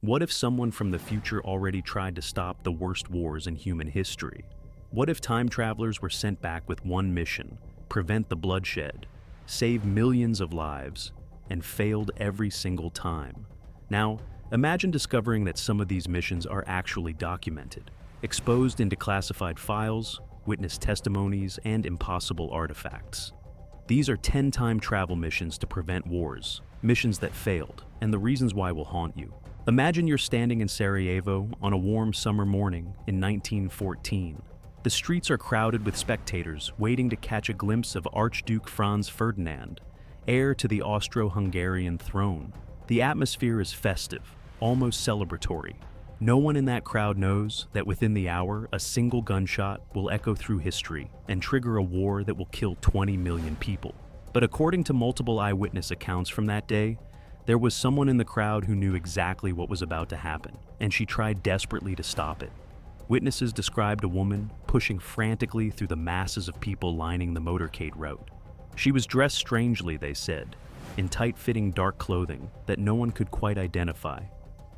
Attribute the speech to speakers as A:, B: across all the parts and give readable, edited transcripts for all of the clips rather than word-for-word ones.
A: What if someone from the future already tried to stop the worst wars in human history? What if time travelers were sent back with one mission: prevent the bloodshed, save millions of lives, and failed every single time? Now, imagine discovering that some of these missions are actually documented, exposed in declassified files, witness testimonies, and impossible artifacts. These are 10 time travel missions to prevent wars, missions that failed, and the reasons why will haunt you. Imagine you're standing in Sarajevo on a warm summer morning in 1914. The streets are crowded with spectators waiting to catch a glimpse of Archduke Franz Ferdinand, heir to the Austro-Hungarian throne. The atmosphere is festive, almost celebratory. No one in that crowd knows that within the hour, a single gunshot will echo through history and trigger a war that will kill 20 million people. But according to multiple eyewitness accounts from that day, there was someone in the crowd who knew exactly what was about to happen, and she tried desperately to stop it. Witnesses described a woman pushing frantically through the masses of people lining the motorcade route. She was dressed strangely, they said, in tight-fitting dark clothing that no one could quite identify.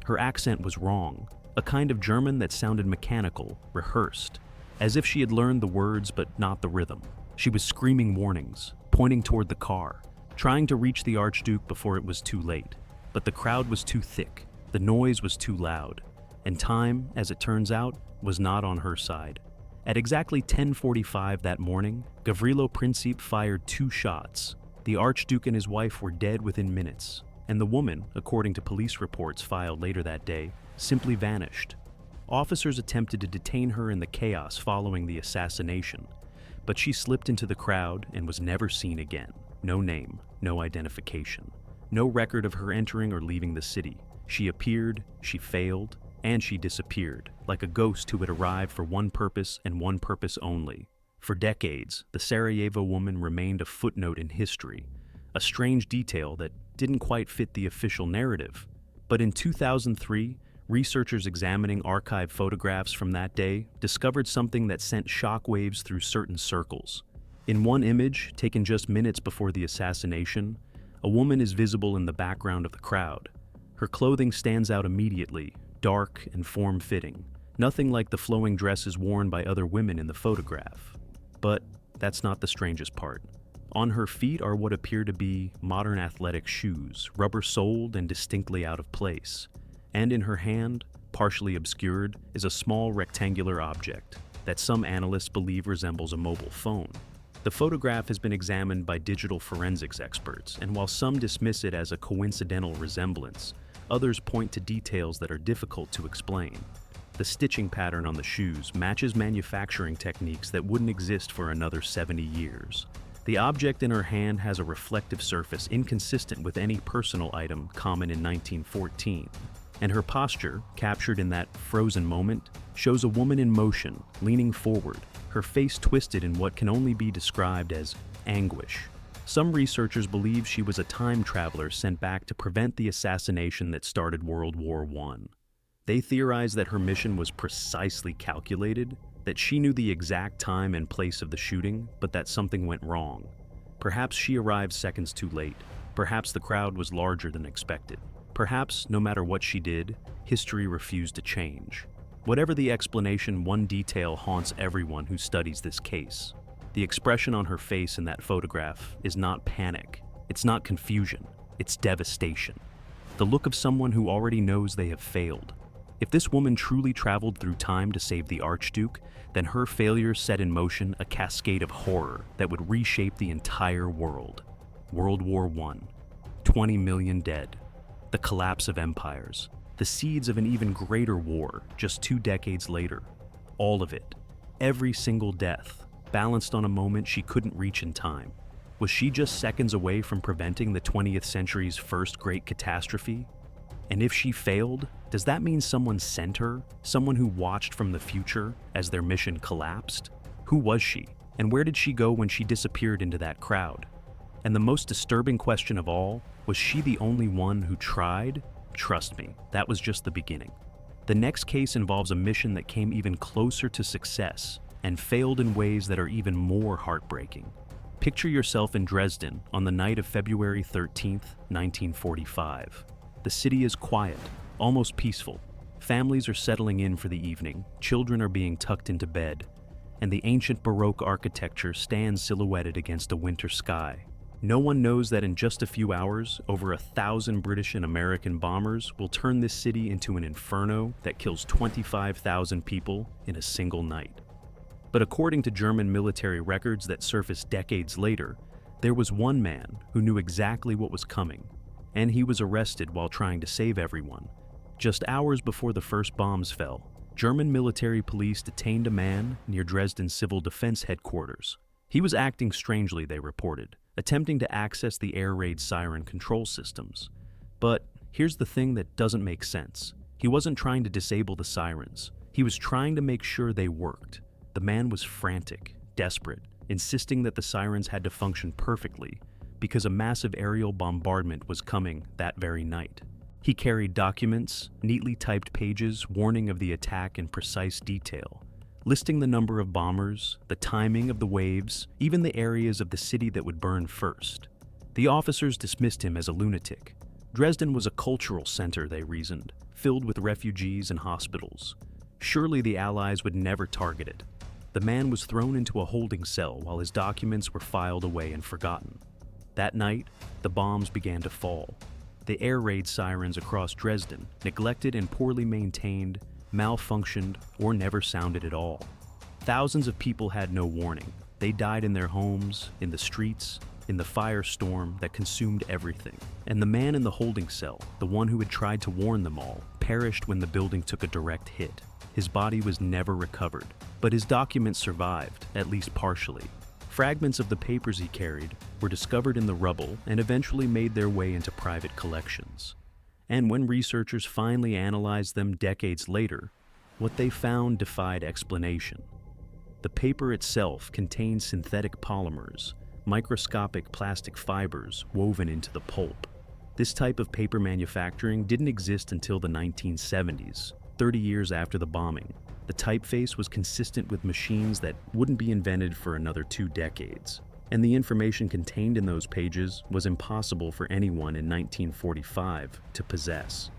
A: Her accent was wrong, a kind of German that sounded mechanical, rehearsed, as if she had learned the words but not the rhythm. She was screaming warnings, pointing toward the car, trying to reach the Archduke before it was too late. But the crowd was too thick, the noise was too loud, and time, as it turns out, was not on her side. At exactly 10:45 that morning, Gavrilo Princip fired 2 shots. The Archduke and his wife were dead within minutes, and the woman, according to police reports filed later that day, simply vanished. Officers attempted to detain her in the chaos following the assassination, but she slipped into the crowd and was never seen again. No name, no identification, no record of her entering or leaving the city. She appeared, she failed, and she disappeared, like a ghost who had arrived for one purpose and one purpose only. For decades, the Sarajevo woman remained a footnote in history, a strange detail that didn't quite fit the official narrative. But in 2003, researchers examining archive photographs from that day discovered something that sent shockwaves through certain circles. In one image, taken just minutes before the assassination, a woman is visible in the background of the crowd. Her clothing stands out immediately, dark and form-fitting, nothing like the flowing dresses worn by other women in the photograph. But that's not the strangest part. On her feet are what appear to be modern athletic shoes, rubber-soled and distinctly out of place. And in her hand, partially obscured, is a small rectangular object that some analysts believe resembles a mobile phone. The photograph has been examined by digital forensics experts, and while some dismiss it as a coincidental resemblance, others point to details that are difficult to explain. The stitching pattern on the shoes matches manufacturing techniques that wouldn't exist for another 70 years. The object in her hand has a reflective surface inconsistent with any personal item common in 1914. And her posture, captured in that frozen moment, shows a woman in motion, leaning forward, her face twisted in what can only be described as anguish. Some researchers believe she was a time traveler sent back to prevent the assassination that started World War I. They theorize that her mission was precisely calculated, that she knew the exact time and place of the shooting, but that something went wrong. Perhaps she arrived seconds too late. Perhaps the crowd was larger than expected. Perhaps, no matter what she did, history refused to change. Whatever the explanation, one detail haunts everyone who studies this case. The expression on her face in that photograph is not panic, it's not confusion, it's devastation. The look of someone who already knows they have failed. If this woman truly traveled through time to save the Archduke, then her failure set in motion a cascade of horror that would reshape the entire world. World War I, 20 million dead, the collapse of empires, the seeds of an even greater war just 2 decades later. All of it, every single death, balanced on a moment she couldn't reach in time. Was she just seconds away from preventing the 20th century's first great catastrophe? And if she failed, does that mean someone sent her? Someone who watched from the future as their mission collapsed? Who was she? And where did she go when she disappeared into that crowd? And the most disturbing question of all, was she the only one who tried? Trust me, that was just the beginning. The next case involves a mission that came even closer to success and failed in ways that are even more heartbreaking. Picture yourself in Dresden on the night of February 13th, 1945. The city is quiet, almost peaceful. Families are settling in for the evening, children are being tucked into bed, and the ancient Baroque architecture stands silhouetted against a winter sky. No one knows that in just a few hours, over 1,000 British and American bombers will turn this city into an inferno that kills 25,000 people in a single night. But according to German military records that surfaced decades later, there was one man who knew exactly what was coming, and he was arrested while trying to save everyone. Just hours before the first bombs fell, German military police detained a man near Dresden Civil Defense Headquarters. He was acting strangely, they reported, attempting to access the air raid siren control systems. But here's the thing that doesn't make sense. He wasn't trying to disable the sirens. He was trying to make sure they worked. The man was frantic, desperate, insisting that the sirens had to function perfectly because a massive aerial bombardment was coming that very night. He carried documents, neatly typed pages warning of the attack in precise detail, listing the number of bombers, the timing of the waves, even the areas of the city that would burn first. The officers dismissed him as a lunatic. Dresden was a cultural center, they reasoned, filled with refugees and hospitals. Surely the Allies would never target it. The man was thrown into a holding cell while his documents were filed away and forgotten. That night, the bombs began to fall. The air raid sirens across Dresden, neglected and poorly maintained, malfunctioned, or never sounded at all. Thousands of people had no warning. They died in their homes, in the streets, in the firestorm that consumed everything. And the man in the holding cell, the one who had tried to warn them all, perished when the building took a direct hit. His body was never recovered, but his documents survived, at least partially. Fragments of the papers he carried were discovered in the rubble and eventually made their way into private collections. And when researchers finally analyzed them decades later, what they found defied explanation. The paper itself contained synthetic polymers, microscopic plastic fibers woven into the pulp. This type of paper manufacturing didn't exist until the 1970s, 30 years after the bombing. The typeface was consistent with machines that wouldn't be invented for another 2 decades. And the information contained in those pages was impossible for anyone in 1945 to possess.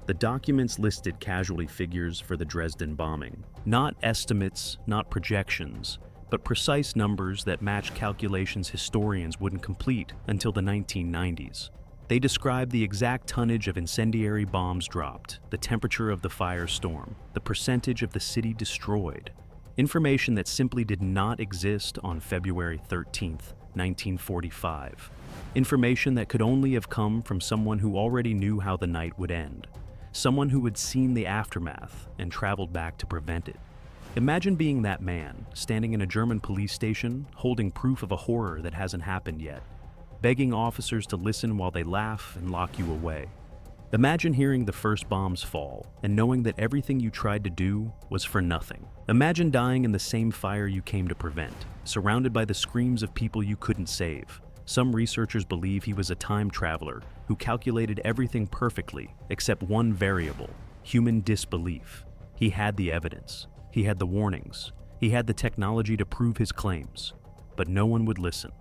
A: The documents listed casualty figures for the Dresden bombing. Not estimates, not projections, but precise numbers that matched calculations historians wouldn't complete until the 1990s. They described the exact tonnage of incendiary bombs dropped, the temperature of the firestorm, the percentage of the city destroyed. Information that simply did not exist on February 13th, 1945. Information that could only have come from someone who already knew how the night would end. Someone who had seen the aftermath and traveled back to prevent it. Imagine being that man, standing in a German police station, holding proof of a horror that hasn't happened yet, begging officers to listen while they laugh and lock you away. Imagine hearing the first bombs fall and knowing that everything you tried to do was for nothing. Imagine dying in the same fire you came to prevent, surrounded by the screams of people you couldn't save. Some researchers believe he was a time traveler who calculated everything perfectly except one variable: human disbelief. He had the evidence. He had the warnings. He had the technology to prove his claims. But no one would listen.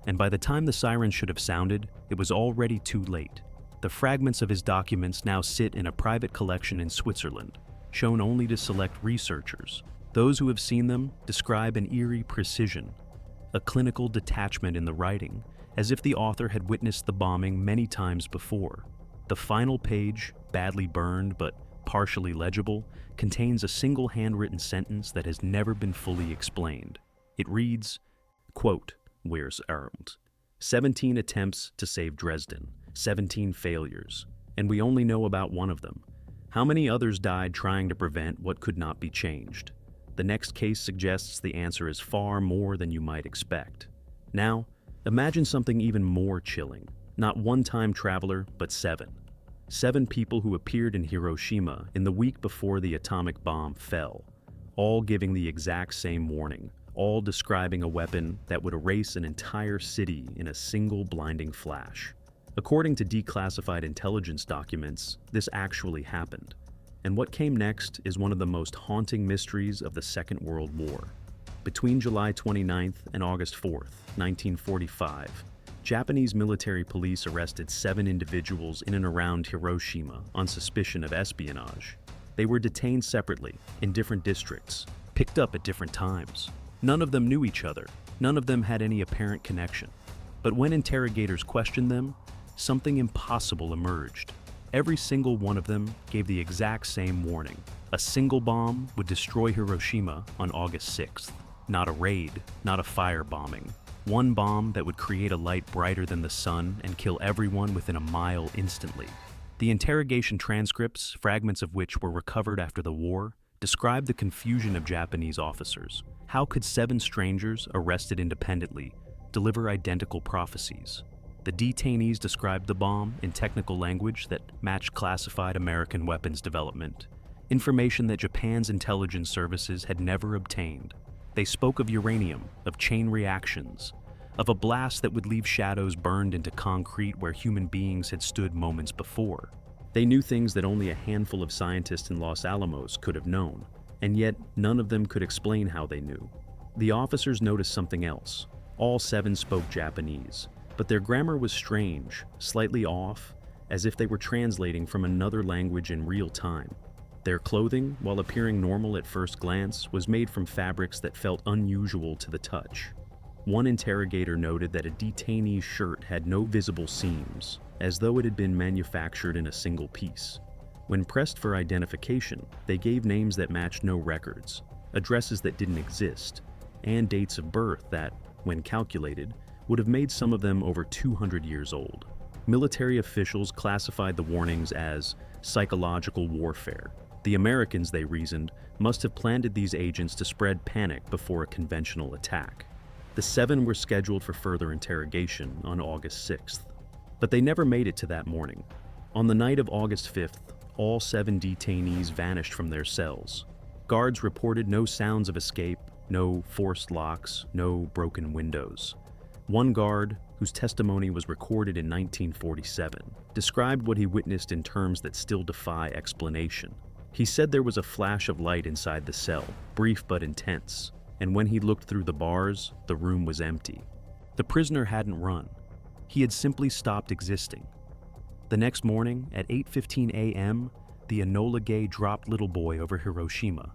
A: And by the time the sirens should have sounded, it was already too late. The fragments of his documents now sit in a private collection in Switzerland, shown only to select researchers. Those who have seen them describe an eerie precision, a clinical detachment in the writing, as if the author had witnessed the bombing many times before. The final page, badly burned but partially legible, contains a single handwritten sentence that has never been fully explained. It reads, quote, "Where's Arnold? 17 attempts to save Dresden, 17 failures, and we only know about one of them. How many others died trying to prevent what could not be changed? The next case suggests the answer is far more than you might expect. Now, imagine something even more chilling. Not one time traveler, but 7. 7 people who appeared in Hiroshima in the week before the atomic bomb fell, all giving the exact same warning, all describing a weapon that would erase an entire city in a single blinding flash. According to declassified intelligence documents, this actually happened. And what came next is one of the most haunting mysteries of the Second World War. Between July 29th and August 4th, 1945, Japanese military police arrested 7 individuals in and around Hiroshima on suspicion of espionage. They were detained separately, in different districts, picked up at different times. None of them knew each other. None of them had any apparent connection. But when interrogators questioned them, something impossible emerged. Every single one of them gave the exact same warning. A single bomb would destroy Hiroshima on August 6th. Not a raid, not a firebombing. One bomb that would create a light brighter than the sun and kill everyone within a mile instantly. The interrogation transcripts, fragments of which were recovered after the war, describe the confusion of Japanese officers. How could 7 strangers, arrested independently, deliver identical prophecies? The detainees described the bomb in technical language that matched classified American weapons development, information that Japan's intelligence services had never obtained. They spoke of uranium, of chain reactions, of a blast that would leave shadows burned into concrete where human beings had stood moments before. They knew things that only a handful of scientists in Los Alamos could have known, and yet none of them could explain how they knew. The officers noticed something else. All 7 spoke Japanese, but their grammar was strange, slightly off, as if they were translating from another language in real time. Their clothing, while appearing normal at first glance, was made from fabrics that felt unusual to the touch. One interrogator noted that a detainee's shirt had no visible seams, as though it had been manufactured in a single piece. When pressed for identification, they gave names that matched no records, addresses that didn't exist, and dates of birth that, when calculated, would have made some of them over 200 years old. Military officials classified the warnings as psychological warfare. The Americans, they reasoned, must have planted these agents to spread panic before a conventional attack. The 7 were scheduled for further interrogation on August 6th. But they never made it to that morning. On the night of August 5th, all 7 detainees vanished from their cells. Guards reported no sounds of escape, no forced locks, no broken windows. One guard, whose testimony was recorded in 1947, described what he witnessed in terms that still defy explanation. He said there was a flash of light inside the cell, brief but intense, and when he looked through the bars, the room was empty. The prisoner hadn't run. He had simply stopped existing. The next morning, at 8:15 a.m., the Enola Gay dropped little boy over Hiroshima.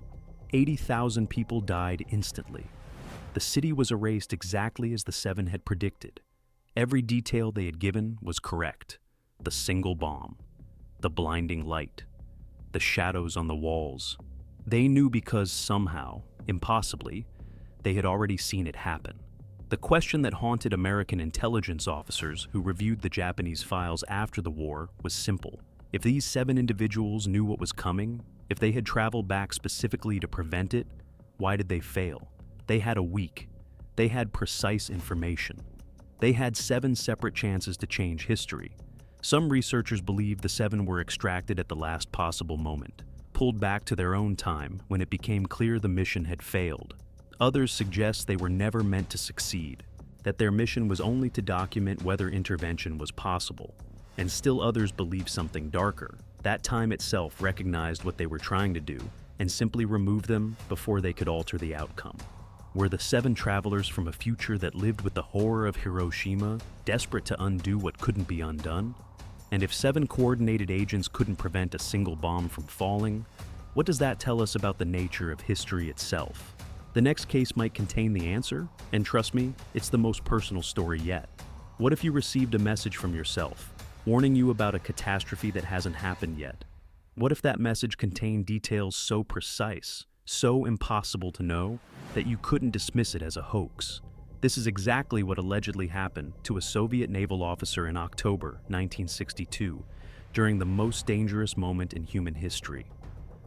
A: 80,000 people died instantly. The city was erased exactly as the 7 had predicted. Every detail they had given was correct. The single bomb, the blinding light, the shadows on the walls. They knew because somehow, impossibly, they had already seen it happen. The question that haunted American intelligence officers who reviewed the Japanese files after the war was simple. If these 7 individuals knew what was coming, if they had traveled back specifically to prevent it, why did they fail? They had a week. They had precise information. They had 7 separate chances to change history. Some researchers believe the 7 were extracted at the last possible moment, pulled back to their own time when it became clear the mission had failed. Others suggest they were never meant to succeed, that their mission was only to document whether intervention was possible. And still others believe something darker. That time itself recognized what they were trying to do and simply removed them before they could alter the outcome. Were the 7 travelers from a future that lived with the horror of Hiroshima desperate to undo what couldn't be undone? And if 7 coordinated agents couldn't prevent a single bomb from falling, what does that tell us about the nature of history itself? The next case might contain the answer, and trust me, it's the most personal story yet. What if you received a message from yourself, warning you about a catastrophe that hasn't happened yet? What if that message contained details so precise, so impossible to know, that you couldn't dismiss it as a hoax? This is exactly what allegedly happened to a Soviet naval officer in October 1962, during the most dangerous moment in human history,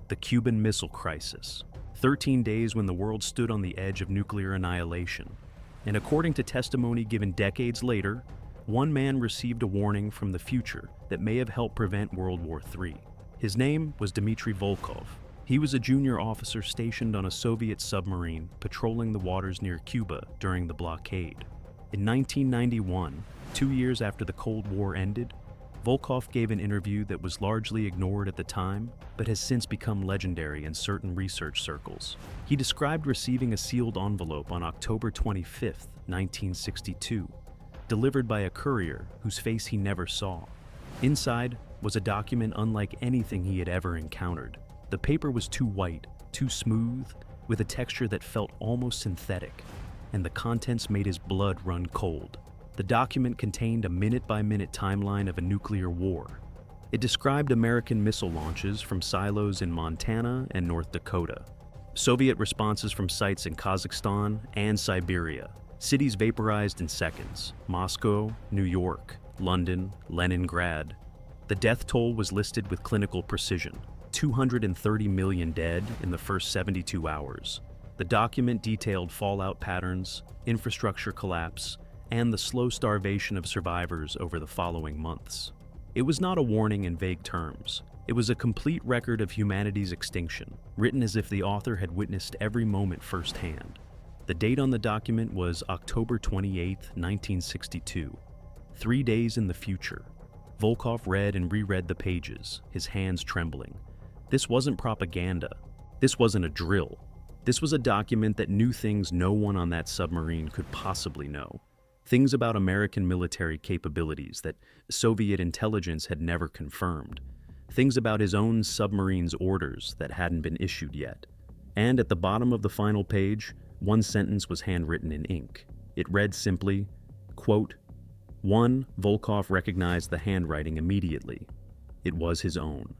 A: the Cuban Missile Crisis. 13 days when the world stood on the edge of nuclear annihilation. And according to testimony given decades later, one man received a warning from the future that may have helped prevent World War III. His name was Dmitry Volkov. He was a junior officer stationed on a Soviet submarine patrolling the waters near Cuba during the blockade. In 1991, 2 years after the Cold War ended, Volkov gave an interview that was largely ignored at the time, but has since become legendary in certain research circles. He described receiving a sealed envelope on October 25, 1962. delivered by a courier whose face he never saw. Inside was a document unlike anything he had ever encountered. The paper was too white, too smooth, with a texture that felt almost synthetic, and the contents made his blood run cold. The document contained a minute-by-minute timeline of a nuclear war. It described American missile launches from silos in Montana and North Dakota, Soviet responses from sites in Kazakhstan and Siberia, cities vaporized in seconds: Moscow, New York, London, Leningrad. The death toll was listed with clinical precision: 230 million dead in the first 72 hours. The document detailed fallout patterns, infrastructure collapse, and the slow starvation of survivors over the following months. It was not a warning in vague terms. It was a complete record of humanity's extinction, written as if the author had witnessed every moment firsthand. The date on the document was October 28, 1962. 3 days in the future. Volkov read and reread the pages, his hands trembling. This wasn't propaganda. This wasn't a drill. This was a document that knew things no one on that submarine could possibly know. Things about American military capabilities that Soviet intelligence had never confirmed. Things about his own submarine's orders that hadn't been issued yet. And at the bottom of the final page, one sentence was handwritten in ink. It read simply, quote, "1. Volkov recognized the handwriting immediately. It was his own."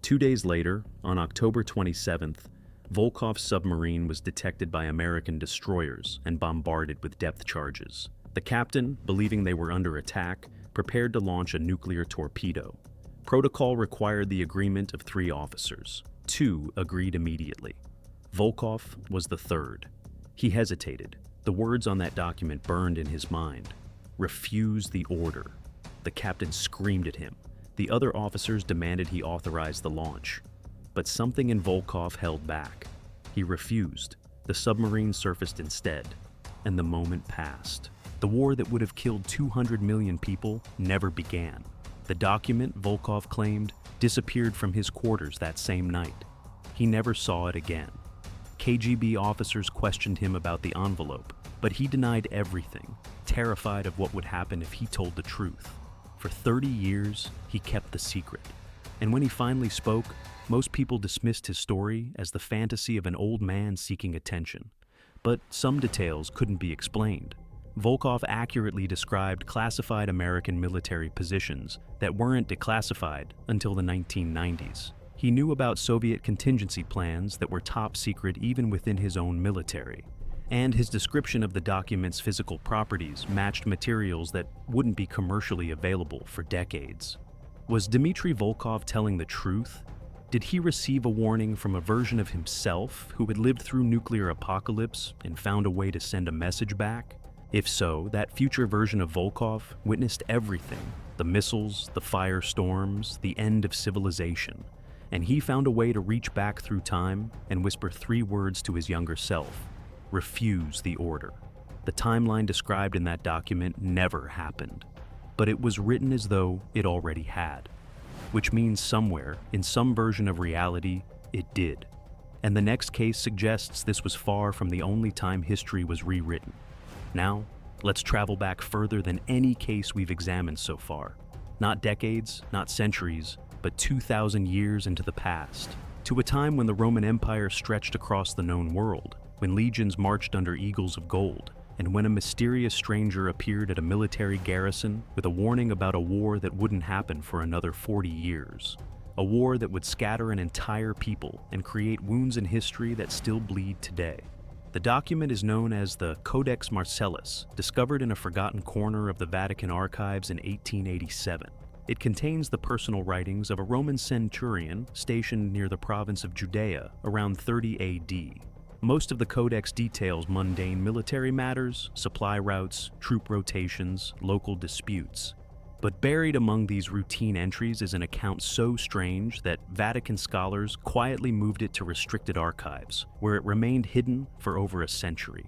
A: 2 days later, on October 27th, Volkov's submarine was detected by American destroyers and bombarded with depth charges. The captain, believing they were under attack, prepared to launch a nuclear torpedo. Protocol required the agreement of 3 officers. 2 agreed immediately. Volkov was the third. He hesitated. The words on that document burned in his mind. "Refuse the order." The captain screamed at him. The other officers demanded he authorize the launch. But something in Volkov held back. He refused. The submarine surfaced instead, and the moment passed. The war that would have killed 200 million people never began. The document, Volkov claimed, disappeared from his quarters that same night. He never saw it again. KGB officers questioned him about the envelope, but he denied everything, terrified of what would happen if he told the truth. For 30 years, he kept the secret. And when he finally spoke, most people dismissed his story as the fantasy of an old man seeking attention. But some details couldn't be explained. Volkov accurately described classified American military positions that weren't declassified until the 1990s. He knew about Soviet contingency plans that were top secret even within his own military. And his description of the document's physical properties matched materials that wouldn't be commercially available for decades. Was Dmitry Volkov telling the truth? Did he receive a warning from a version of himself who had lived through nuclear apocalypse and found a way to send a message back? If so, that future version of Volkov witnessed everything: the missiles, the firestorms, the end of civilization. And he found a way to reach back through time and whisper 3 words to his younger self: refuse the order. The timeline described in that document never happened, but it was written as though it already had, which means somewhere, in some version of reality, it did. And the next case suggests this was far from the only time history was rewritten. Now, let's travel back further than any case we've examined so far. Not decades, not centuries, but 2,000 years into the past, to a time when the Roman Empire stretched across the known world, when legions marched under eagles of gold, and when a mysterious stranger appeared at a military garrison with a warning about a war that wouldn't happen for another 40 years. A war that would scatter an entire people and create wounds in history that still bleed today. The document is known as the Codex Marcellus, discovered in a forgotten corner of the Vatican archives in 1887. It contains the personal writings of a Roman centurion stationed near the province of Judea around 30 AD. Most of the codex details mundane military matters, supply routes, troop rotations, local disputes. But buried among these routine entries is an account so strange that Vatican scholars quietly moved it to restricted archives, where it remained hidden for over a century.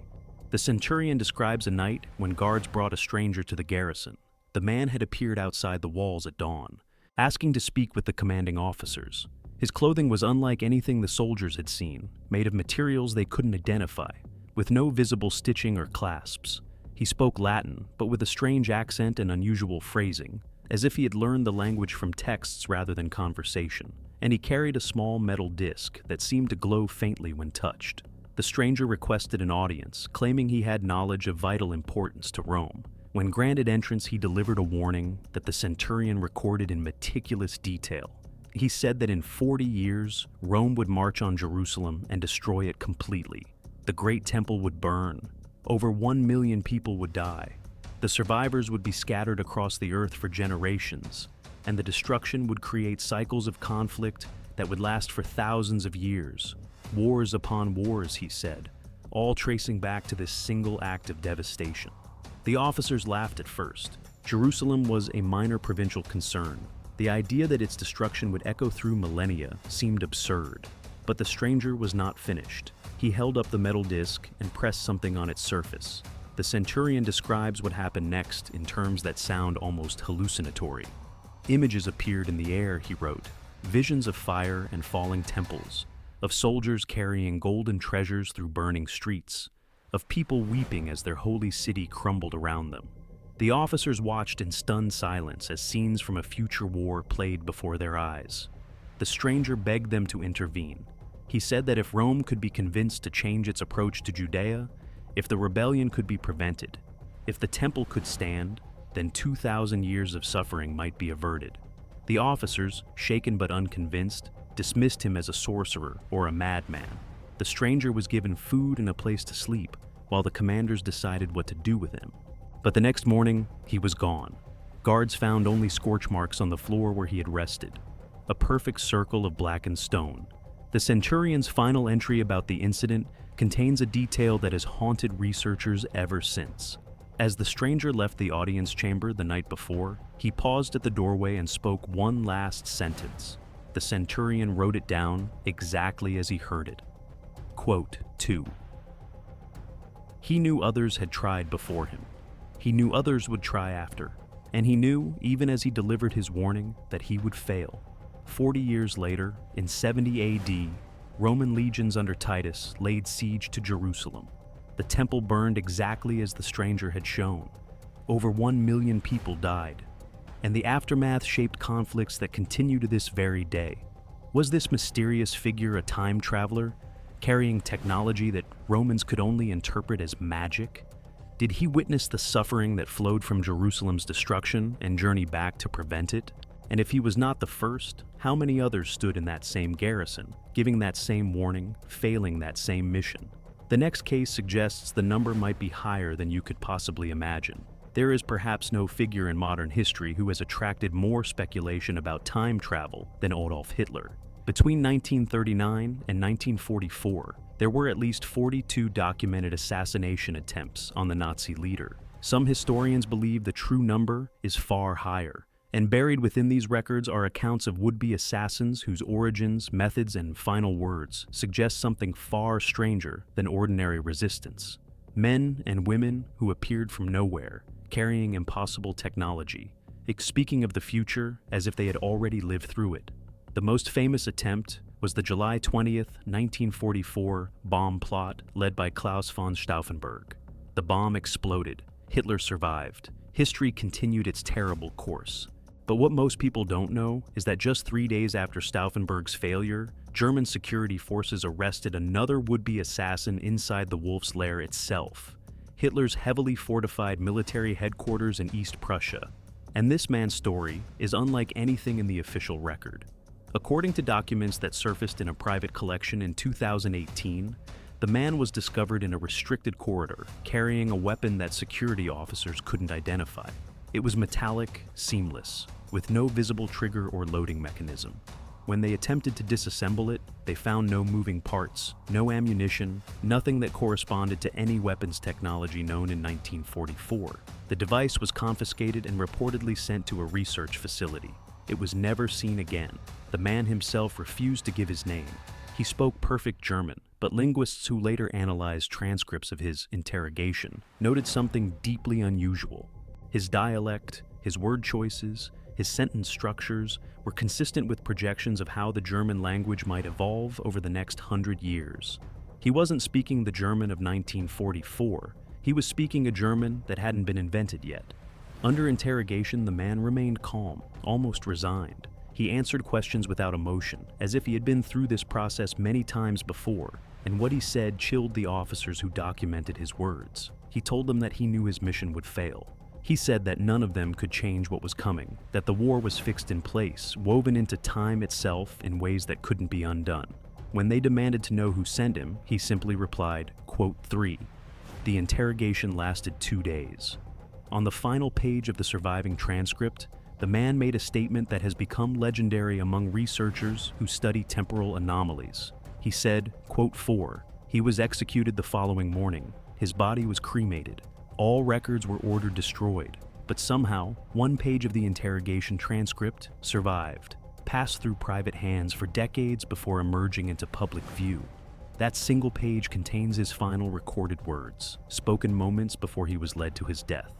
A: The centurion describes a night when guards brought a stranger to the garrison. The man had appeared outside the walls at dawn, asking to speak with the commanding officers. His clothing was unlike anything the soldiers had seen, made of materials they couldn't identify, with no visible stitching or clasps. He spoke Latin, but with a strange accent and unusual phrasing, as if he had learned the language from texts rather than conversation, and he carried a small metal disc that seemed to glow faintly when touched. The stranger requested an audience, claiming he had knowledge of vital importance to Rome. When granted entrance, he delivered a warning that the centurion recorded in meticulous detail. He said that in 40 years, Rome would march on Jerusalem and destroy it completely. The Great Temple would burn. Over 1 million people would die. The survivors would be scattered across the earth for generations, and the destruction would create cycles of conflict that would last for thousands of years. Wars upon wars, he said, all tracing back to this single act of devastation. The officers laughed at first. Jerusalem was a minor provincial concern. The idea that its destruction would echo through millennia seemed absurd. But the stranger was not finished. He held up the metal disc and pressed something on its surface. The centurion describes what happened next in terms that sound almost hallucinatory. Images appeared in the air, he wrote, visions of fire and falling temples, of soldiers carrying golden treasures through burning streets, of people weeping as their holy city crumbled around them. The officers watched in stunned silence as scenes from a future war played before their eyes. The stranger begged them to intervene. He said that if Rome could be convinced to change its approach to Judea, if the rebellion could be prevented, if the temple could stand, then 2,000 years of suffering might be averted. The officers, shaken but unconvinced, dismissed him as a sorcerer or a madman. The stranger was given food and a place to sleep, while the commanders decided what to do with him. But the next morning, he was gone. Guards found only scorch marks on the floor where he had rested, a perfect circle of blackened stone. The centurion's final entry about the incident contains a detail that has haunted researchers ever since. As the stranger left the audience chamber the night before, he paused at the doorway and spoke one last sentence. The centurion wrote it down exactly as he heard it. Quote 2. He knew others had tried before him. He knew others would try after, and he knew, even as he delivered his warning, that he would fail. 40 years later, in 70 AD, Roman legions under Titus laid siege to Jerusalem. The temple burned exactly as the stranger had shown. Over 1 million people died, and the aftermath shaped conflicts that continue to this very day. Was this mysterious figure a time traveler, carrying technology that Romans could only interpret as magic? Did he witness the suffering that flowed from Jerusalem's destruction and journey back to prevent it? And if he was not the first, how many others stood in that same garrison, giving that same warning, failing that same mission? The next case suggests the number might be higher than you could possibly imagine. There is perhaps no figure in modern history who has attracted more speculation about time travel than Adolf Hitler. Between 1939 and 1944, there were at least 42 documented assassination attempts on the Nazi leader. Some historians believe the true number is far higher, and buried within these records are accounts of would-be assassins whose origins, methods, and final words suggest something far stranger than ordinary resistance. Men and women who appeared from nowhere, carrying impossible technology, speaking of the future as if they had already lived through it. The most famous attempt was the July 20th, 1944 bomb plot led by Klaus von Stauffenberg. The bomb exploded. Hitler survived. History continued its terrible course. But what most people don't know is that just 3 days after Stauffenberg's failure, German security forces arrested another would-be assassin inside the Wolf's Lair itself, Hitler's heavily fortified military headquarters in East Prussia. And this man's story is unlike anything in the official record. According to documents that surfaced in a private collection in 2018, the man was discovered in a restricted corridor, carrying a weapon that security officers couldn't identify. It was metallic, seamless, with no visible trigger or loading mechanism. When they attempted to disassemble it, they found no moving parts, no ammunition, nothing that corresponded to any weapons technology known in 1944. The device was confiscated and reportedly sent to a research facility. It was never seen again. The man himself refused to give his name. He spoke perfect German, but linguists who later analyzed transcripts of his interrogation noted something deeply unusual. His dialect, his word choices, his sentence structures were consistent with projections of how the German language might evolve over the next 100 years. He wasn't speaking the German of 1944. He was speaking a German that hadn't been invented yet. Under interrogation, the man remained calm, almost resigned. He answered questions without emotion, as if he had been through this process many times before, and what he said chilled the officers who documented his words. He told them that he knew his mission would fail. He said that none of them could change what was coming, that the war was fixed in place, woven into time itself in ways that couldn't be undone. When they demanded to know who sent him, he simply replied, quote, 3. The interrogation lasted 2 days. On the final page of the surviving transcript, the man made a statement that has become legendary among researchers who study temporal anomalies. He said, quote, 4. He was executed the following morning. His body was cremated. All records were ordered destroyed, but somehow, one page of the interrogation transcript survived, passed through private hands for decades before emerging into public view. That single page contains his final recorded words, spoken moments before he was led to his death.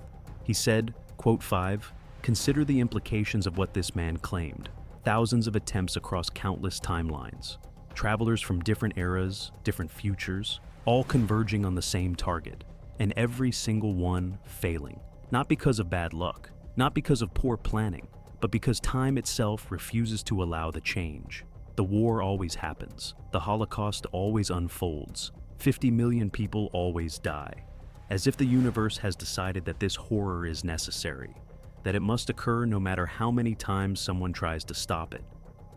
A: He said, quote, 5, consider the implications of what this man claimed. Thousands of attempts across countless timelines. Travelers from different eras, different futures, all converging on the same target, and every single one failing. Not because of bad luck, not because of poor planning, but because time itself refuses to allow the change. The war always happens. The Holocaust always unfolds. 50 million people always die. As if the universe has decided that this horror is necessary, that it must occur no matter how many times someone tries to stop it.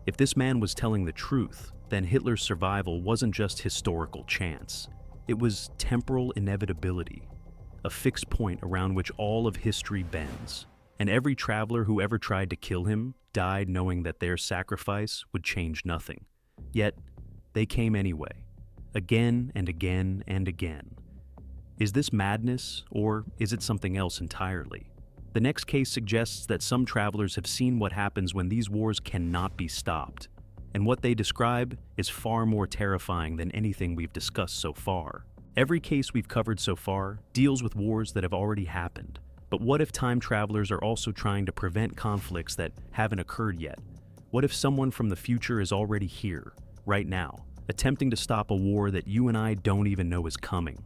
A: If this man was telling the truth, then Hitler's survival wasn't just historical chance. It was temporal inevitability, a fixed point around which all of history bends. And every traveler who ever tried to kill him died knowing that their sacrifice would change nothing. Yet, they came anyway, again and again and again. Is this madness, or is it something else entirely? The next case suggests that some travelers have seen what happens when these wars cannot be stopped, and what they describe is far more terrifying than anything we've discussed so far. Every case we've covered so far deals with wars that have already happened. But what if time travelers are also trying to prevent conflicts that haven't occurred yet? What if someone from the future is already here, right now, attempting to stop a war that you and I don't even know is coming?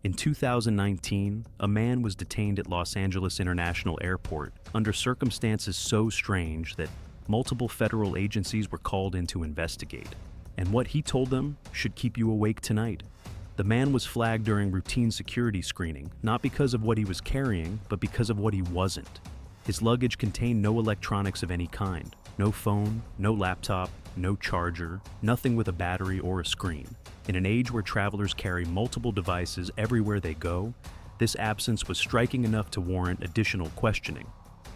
A: In 2019, a man was detained at Los Angeles International Airport under circumstances so strange that multiple federal agencies were called in to investigate. And what he told them should keep you awake tonight. The man was flagged during routine security screening, not because of what he was carrying, but because of what he wasn't. His luggage contained no electronics of any kind. No phone, no laptop, no charger, nothing with a battery or a screen. In an age where travelers carry multiple devices everywhere they go, this absence was striking enough to warrant additional questioning.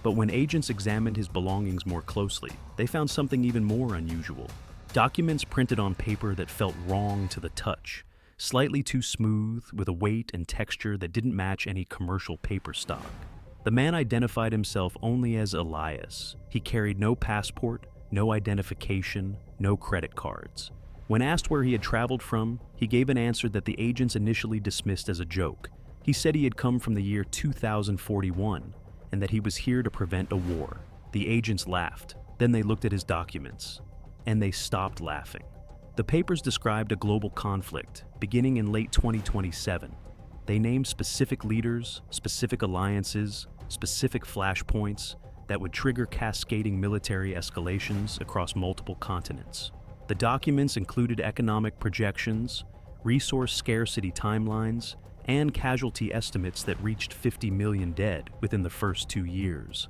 A: But when agents examined his belongings more closely, they found something even more unusual. Documents printed on paper that felt wrong to the touch. Slightly too smooth, with a weight and texture that didn't match any commercial paper stock. The man identified himself only as Elias. He carried no passport, no identification, no credit cards. When asked where he had traveled from, he gave an answer that the agents initially dismissed as a joke. He said he had come from the year 2041, and that he was here to prevent a war. The agents laughed. Then they looked at his documents, and they stopped laughing. The papers described a global conflict beginning in late 2027. They named specific leaders, specific alliances, specific flashpoints that would trigger cascading military escalations across multiple continents. The documents included economic projections, resource scarcity timelines, and casualty estimates that reached 50 million dead within the first 2 years.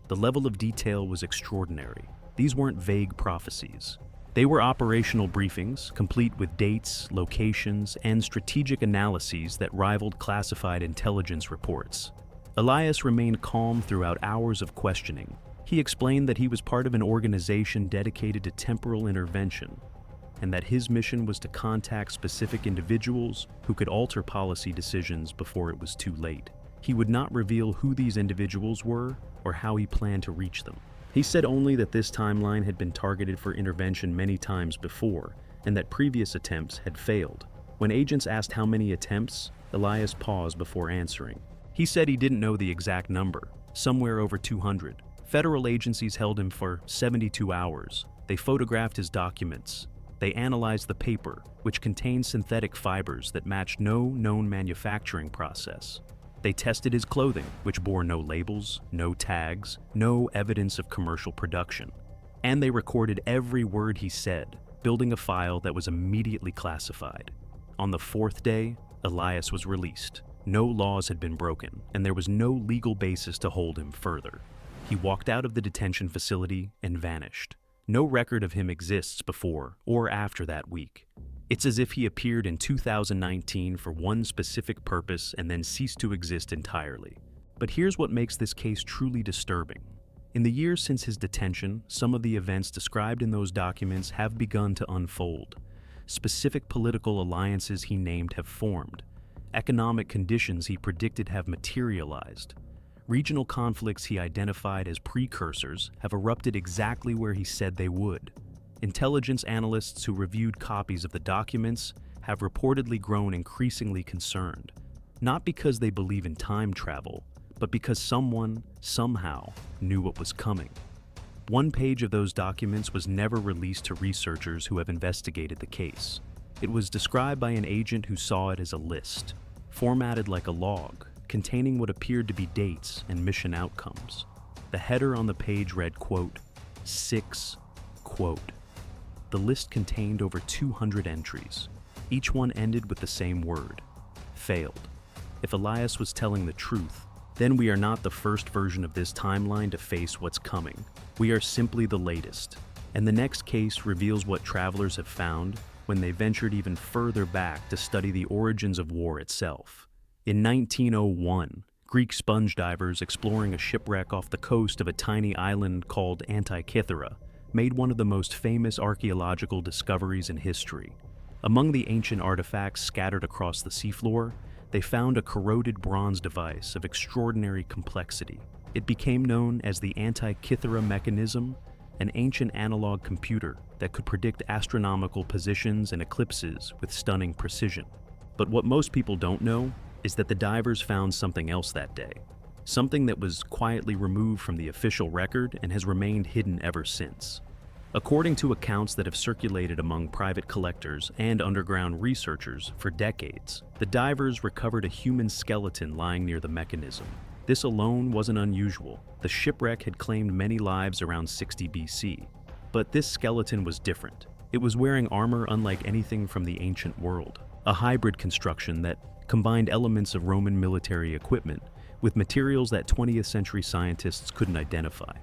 A: The level of detail was extraordinary. These weren't vague prophecies. They were operational briefings, complete with dates, locations, and strategic analyses that rivaled classified intelligence reports. Elias remained calm throughout hours of questioning. He explained that he was part of an organization dedicated to temporal intervention, and that his mission was to contact specific individuals who could alter policy decisions before it was too late. He would not reveal who these individuals were or how he planned to reach them. He said only that this timeline had been targeted for intervention many times before, and that previous attempts had failed. When agents asked how many attempts, Elias paused before answering. He said he didn't know the exact number, somewhere over 200. Federal agencies held him for 72 hours. They photographed his documents. They analyzed the paper, which contained synthetic fibers that matched no known manufacturing process. They tested his clothing, which bore no labels, no tags, no evidence of commercial production. And they recorded every word he said, building a file that was immediately classified. On the fourth day, Elias was released. No laws had been broken, and there was no legal basis to hold him further. He walked out of the detention facility and vanished. No record of him exists before or after that week. It's as if he appeared in 2019 for one specific purpose and then ceased to exist entirely. But here's what makes this case truly disturbing. In the years since his detention, some of the events described in those documents have begun to unfold. Specific political alliances he named have formed. Economic conditions he predicted have materialized. Regional conflicts he identified as precursors have erupted exactly where he said they would. Intelligence analysts who reviewed copies of the documents have reportedly grown increasingly concerned, not because they believe in time travel, but because someone, somehow, knew what was coming. One page of those documents was never released to researchers who have investigated the case. It was described by an agent who saw it as a list, formatted like a log, containing what appeared to be dates and mission outcomes. The header on the page read, quote, 6, quote. The list contained over 200 entries. Each one ended with the same word, failed. If Elias was telling the truth, then we are not the first version of this timeline to face what's coming. We are simply the latest. And the next case reveals what travelers have found when they ventured even further back to study the origins of war itself. In 1901, Greek sponge divers exploring a shipwreck off the coast of a tiny island called Antikythera made one of the most famous archaeological discoveries in history. Among the ancient artifacts scattered across the seafloor, they found a corroded bronze device of extraordinary complexity. It became known as the Antikythera mechanism, an ancient analog computer that could predict astronomical positions and eclipses with stunning precision. But what most people don't know is that the divers found something else that day, something that was quietly removed from the official record and has remained hidden ever since. According to accounts that have circulated among private collectors and underground researchers for decades, the divers recovered a human skeleton lying near the mechanism. This alone wasn't unusual. The shipwreck had claimed many lives around 60 BC. But this skeleton was different. It was wearing armor unlike anything from the ancient world, a hybrid construction that combined elements of Roman military equipment with materials that 20th century scientists couldn't identify.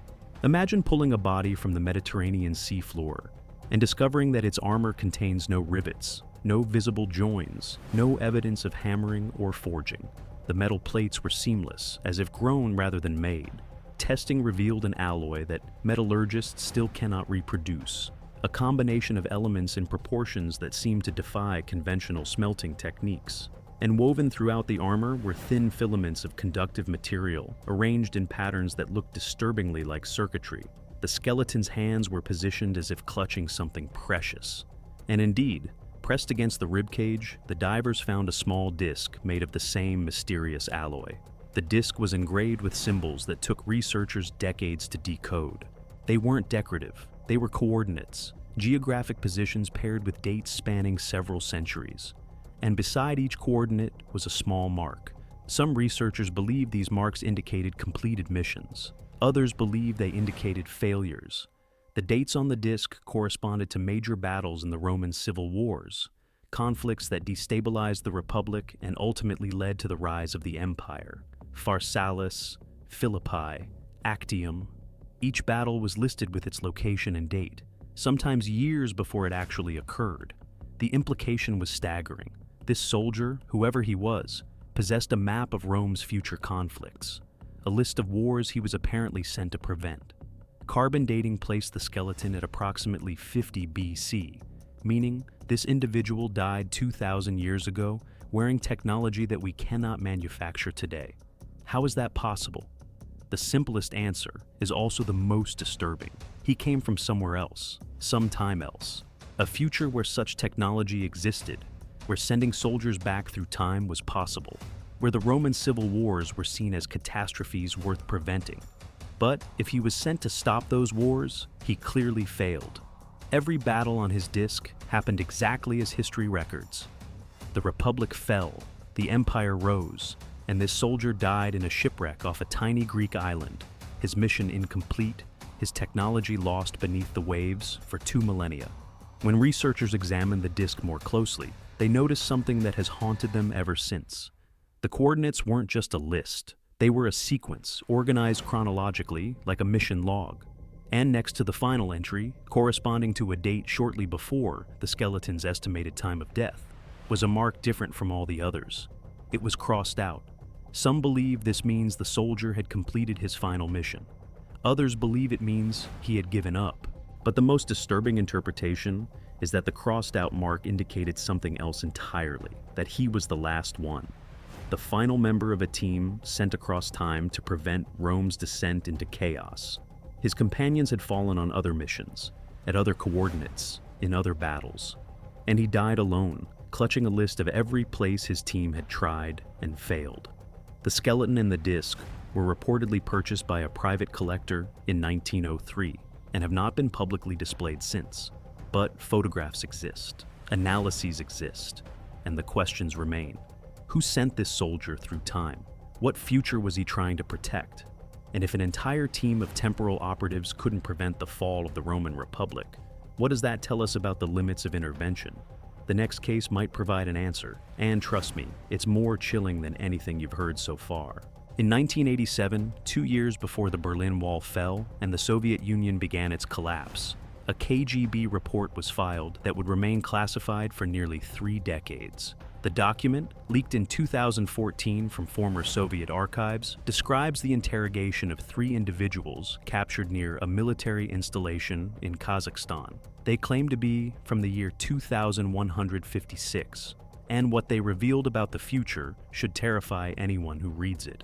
A: Imagine pulling a body from the Mediterranean seafloor and discovering that its armor contains no rivets, no visible joins, no evidence of hammering or forging. The metal plates were seamless, as if grown rather than made. Testing revealed an alloy that metallurgists still cannot reproduce, a combination of elements in proportions that seem to defy conventional smelting techniques. And woven throughout the armor were thin filaments of conductive material, arranged in patterns that looked disturbingly like circuitry. The skeleton's hands were positioned as if clutching something precious. And indeed, pressed against the ribcage, the divers found a small disc made of the same mysterious alloy. The disc was engraved with symbols that took researchers decades to decode. They weren't decorative, they were coordinates, geographic positions paired with dates spanning several centuries. And beside each coordinate was a small mark. Some researchers believe these marks indicated completed missions. Others believe they indicated failures. The dates on the disc corresponded to major battles in the Roman civil wars, conflicts that destabilized the Republic and ultimately led to the rise of the empire. Pharsalus, Philippi, Actium. Each battle was listed with its location and date, sometimes years before it actually occurred. The implication was staggering. This soldier, whoever he was, possessed a map of Rome's future conflicts, a list of wars he was apparently sent to prevent. Carbon dating placed the skeleton at approximately 50 BC, meaning this individual died 2,000 years ago wearing technology that we cannot manufacture today. How is that possible? The simplest answer is also the most disturbing. He came from somewhere else, sometime else, a future where such technology existed, where sending soldiers back through time was possible, where the Roman civil wars were seen as catastrophes worth preventing. But if he was sent to stop those wars, he clearly failed. Every battle on his disc, happened exactly as history records. The Republic fell, the Empire rose, and this soldier died in a shipwreck off a tiny Greek island, his mission incomplete, his technology lost beneath the waves for 2 millennia. When researchers examined the disk more closely, they noticed something that has haunted them ever since. The coordinates weren't just a list, they were a sequence, organized chronologically like a mission log. And next to the final entry, corresponding to a date shortly before the skeleton's estimated time of death, was a mark different from all the others. It was crossed out. Some believe this means the soldier had completed his final mission. Others believe it means he had given up. But the most disturbing interpretation is that the crossed-out mark indicated something else entirely, that he was the last one. The final member of a team sent across time to prevent Rome's descent into chaos. His companions had fallen on other missions, at other coordinates, in other battles. And he died alone, clutching a list of every place his team had tried and failed. The skeleton and the disc were reportedly purchased by a private collector in 1903 and have not been publicly displayed since. But photographs exist, analyses exist, and the questions remain. Who sent this soldier through time? What future was he trying to protect? And if an entire team of temporal operatives couldn't prevent the fall of the Roman Republic, what does that tell us about the limits of intervention? The next case might provide an answer, and trust me, it's more chilling than anything you've heard so far. In 1987, 2 years before the Berlin Wall fell and the Soviet Union began its collapse, a KGB report was filed that would remain classified for nearly 3 decades. The document, leaked in 2014 from former Soviet archives, describes the interrogation of 3 individuals captured near a military installation in Kazakhstan. They claim to be from the year 2156, and what they revealed about the future should terrify anyone who reads it.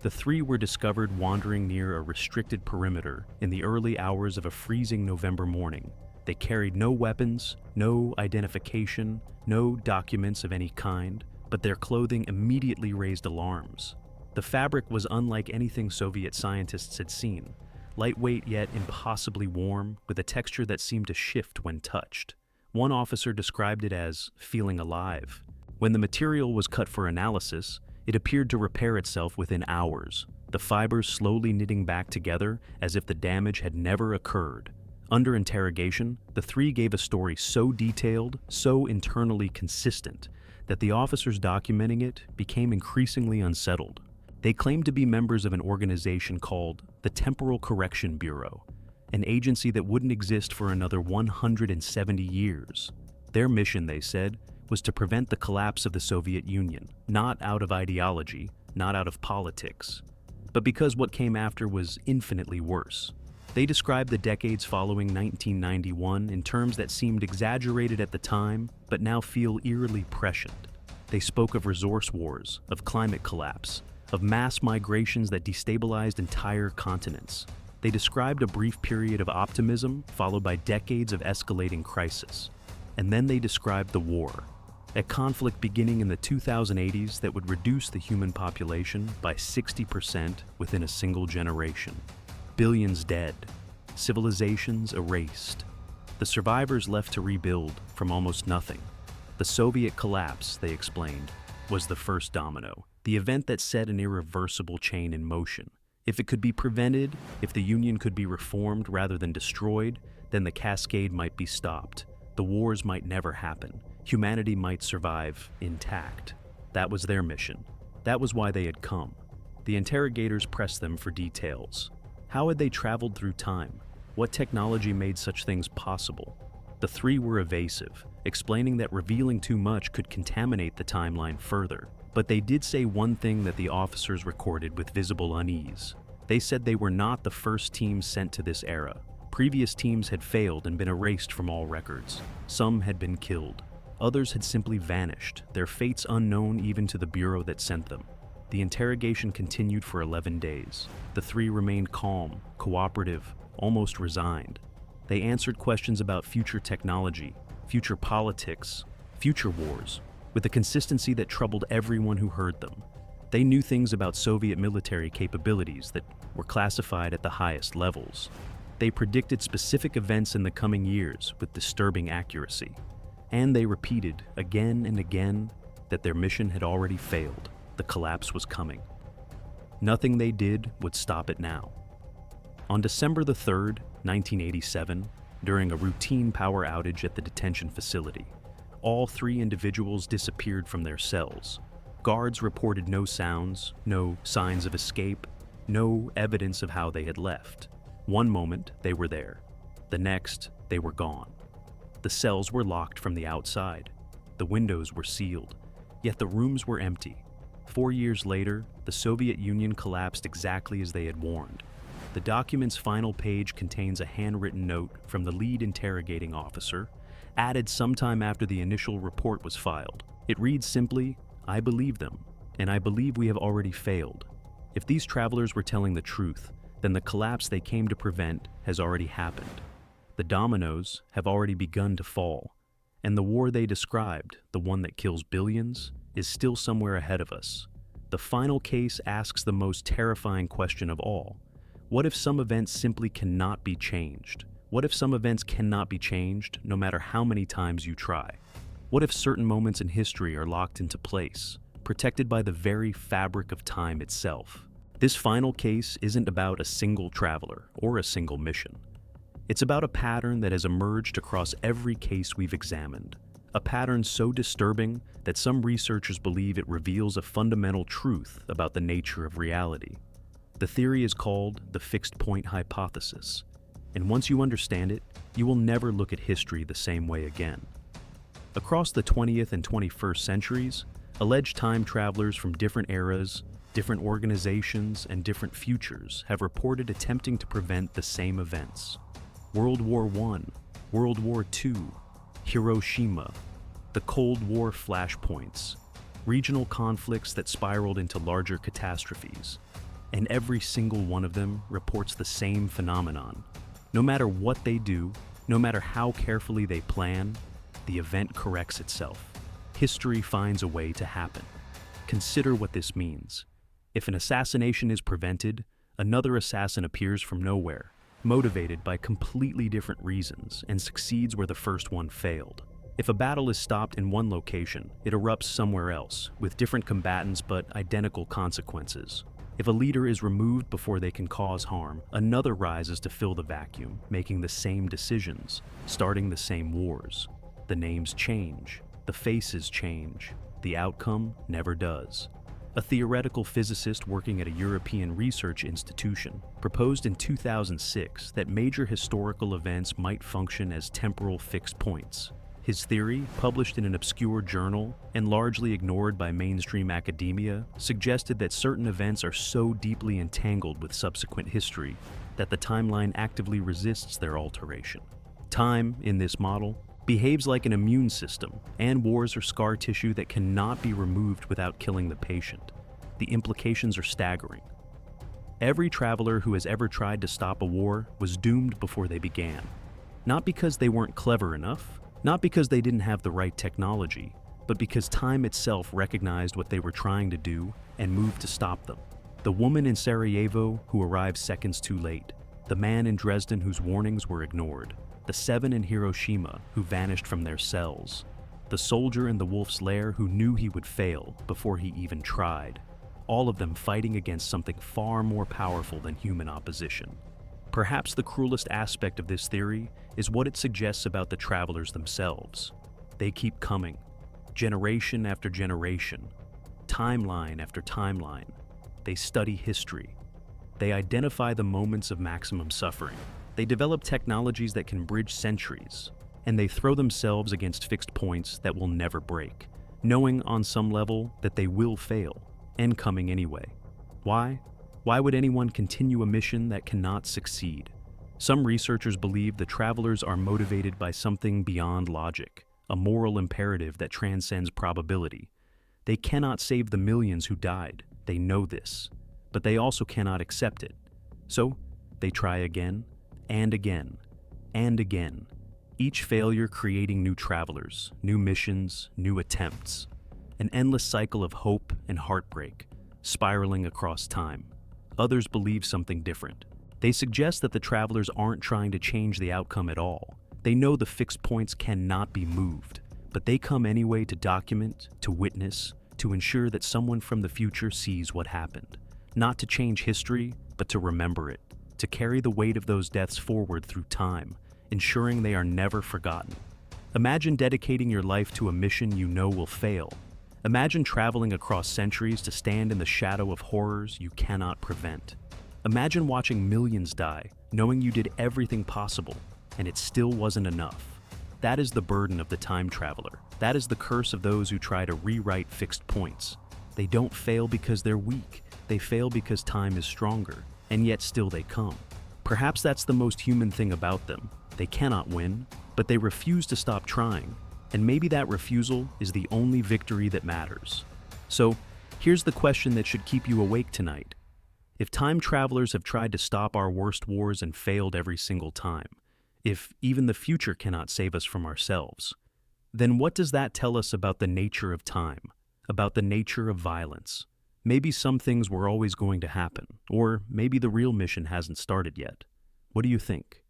A: The 3 were discovered wandering near a restricted perimeter in the early hours of a freezing November morning. They carried no weapons, no identification, no documents of any kind, but their clothing immediately raised alarms. The fabric was unlike anything Soviet scientists had seen, lightweight yet impossibly warm, with a texture that seemed to shift when touched. One officer described it as feeling alive. When the material was cut for analysis, it appeared to repair itself within hours, the fibers slowly knitting back together as if the damage had never occurred. Under interrogation, the 3 gave a story so detailed, so internally consistent, that the officers documenting it became increasingly unsettled. They claimed to be members of an organization called the Temporal Correction Bureau, an agency that wouldn't exist for another 170 years. Their mission, they said, was to prevent the collapse of the Soviet Union, not out of ideology, not out of politics, but because what came after was infinitely worse. They described the decades following 1991 in terms that seemed exaggerated at the time, but now feel eerily prescient. They spoke of resource wars, of climate collapse, of mass migrations that destabilized entire continents. They described a brief period of optimism followed by decades of escalating crisis. And then they described the war, a conflict beginning in the 2080s that would reduce the human population by 60% within a single generation. Billions dead, civilizations erased. The survivors left to rebuild from almost nothing. The Soviet collapse, they explained, was the first domino, the event that set an irreversible chain in motion. If it could be prevented, if the Union could be reformed rather than destroyed, then the cascade might be stopped. The wars might never happen. Humanity might survive intact. That was their mission. That was why they had come. The interrogators pressed them for details. How had they traveled through time? What technology made such things possible? The 3 were evasive, explaining that revealing too much could contaminate the timeline further. But they did say one thing that the officers recorded with visible unease. They said they were not the first team sent to this era. Previous teams had failed and been erased from all records. Some had been killed. Others had simply vanished, their fates unknown even to the bureau that sent them. The interrogation continued for 11 days. The 3 remained calm, cooperative, almost resigned. They answered questions about future technology, future politics, future wars, with a consistency that troubled everyone who heard them. They knew things about Soviet military capabilities that were classified at the highest levels. They predicted specific events in the coming years with disturbing accuracy. And they repeated again and again that their mission had already failed. The collapse was coming. Nothing they did would stop it now. On December the 3rd, 1987, during a routine power outage at the detention facility, all 3 individuals disappeared from their cells. Guards reported no sounds, no signs of escape, no evidence of how they had left. One moment, they were there. The next, they were gone. The cells were locked from the outside. The windows were sealed, yet the rooms were empty. 4 years later, the Soviet Union collapsed exactly as they had warned. The document's final page contains a handwritten note from the lead interrogating officer, added sometime after the initial report was filed. It reads simply, "I believe them, and I believe we have already failed." If these travelers were telling the truth, then the collapse they came to prevent has already happened. The dominoes have already begun to fall, and the war they described, the one that kills billions, is still somewhere ahead of us. The final case asks the most terrifying question of all. What if some events simply cannot be changed? What if some events cannot be changed no matter how many times you try? What if certain moments in history are locked into place, protected by the very fabric of time itself? This final case isn't about a single traveler or a single mission. It's about a pattern that has emerged across every case we've examined. A pattern so disturbing that some researchers believe it reveals a fundamental truth about the nature of reality. The theory is called the fixed point hypothesis, and once you understand it, you will never look at history the same way again. Across the 20th and 21st centuries, alleged time travelers from different eras, different organizations, and different futures have reported attempting to prevent the same events. World War I, World War II, Hiroshima, the Cold War flashpoints, regional conflicts that spiraled into larger catastrophes, and every single one of them reports the same phenomenon. No matter what they do, no matter how carefully they plan, the event corrects itself. History finds a way to happen. Consider what this means. If an assassination is prevented, another assassin appears from nowhere, motivated by completely different reasons, and succeeds where the first one failed. If a battle is stopped in one location, it erupts somewhere else, with different combatants but identical consequences. If a leader is removed before they can cause harm, another rises to fill the vacuum, making the same decisions, starting the same wars. The names change, the faces change, the outcome never does. A theoretical physicist working at a European research institution proposed in 2006 that major historical events might function as temporal fixed points. His theory, published in an obscure journal and largely ignored by mainstream academia, suggested that certain events are so deeply entangled with subsequent history that the timeline actively resists their alteration. Time, in this model, behaves like an immune system, and wars are scar tissue that cannot be removed without killing the patient. The implications are staggering. Every traveler who has ever tried to stop a war was doomed before they began. Not because they weren't clever enough, not because they didn't have the right technology, but because time itself recognized what they were trying to do and moved to stop them. The woman in Sarajevo who arrived seconds too late, the man in Dresden whose warnings were ignored, the 7 in Hiroshima who vanished from their cells, the soldier in the wolf's lair who knew he would fail before he even tried, all of them fighting against something far more powerful than human opposition. Perhaps the cruelest aspect of this theory is what it suggests about the travelers themselves. They keep coming, generation after generation, timeline after timeline. They study history. They identify the moments of maximum suffering. They develop technologies that can bridge centuries, and they throw themselves against fixed points that will never break, knowing on some level that they will fail, and coming anyway. Why? Why would anyone continue a mission that cannot succeed? Some researchers believe the travelers are motivated by something beyond logic, a moral imperative that transcends probability. They cannot save the millions who died, they know this, but they also cannot accept it. So, they try again, and again, and again, each failure creating new travelers, new missions, new attempts, an endless cycle of hope and heartbreak, spiraling across time. Others believe something different. They suggest that the travelers aren't trying to change the outcome at all. They know the fixed points cannot be moved, but they come anyway to document, to witness, to ensure that someone from the future sees what happened. Not to change history, but to remember it, to carry the weight of those deaths forward through time, ensuring they are never forgotten. Imagine dedicating your life to a mission you know will fail. Imagine traveling across centuries to stand in the shadow of horrors you cannot prevent. Imagine watching millions die, knowing you did everything possible, and it still wasn't enough. That is the burden of the time traveler. That is the curse of those who try to rewrite fixed points. They don't fail because they're weak. They fail because time is stronger, and yet still they come. Perhaps that's the most human thing about them. They cannot win, but they refuse to stop trying. And maybe that refusal is the only victory that matters. So, here's the question that should keep you awake tonight. If time travelers have tried to stop our worst wars and failed every single time, if even the future cannot save us from ourselves, then what does that tell us about the nature of time, about the nature of violence? Maybe some things were always going to happen, or maybe the real mission hasn't started yet. What do you think?